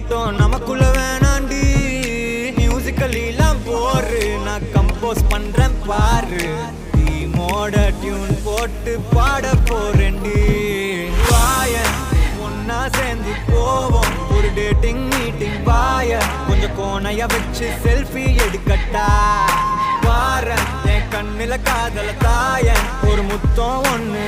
மட்டும் நமக்குள்ள வேணாண்டி. மியூசிக்கல்லாம் போரு நான் கம்போஸ் பண்றேன் பாரு. டீமோட டியூன் போட்டு பாட போறேன்டி. வாயன் ஒன்னா சேர்ந்து போவோம் ஒரு டேட்டிங் மீட்டிங். வாய கொஞ்சம் கோணைய வச்சு செல்ஃபி எடுக்கட்டா. வாரன் என் கண்ணுல காதல தாயன் ஒரு முத்தம் ஒண்ணு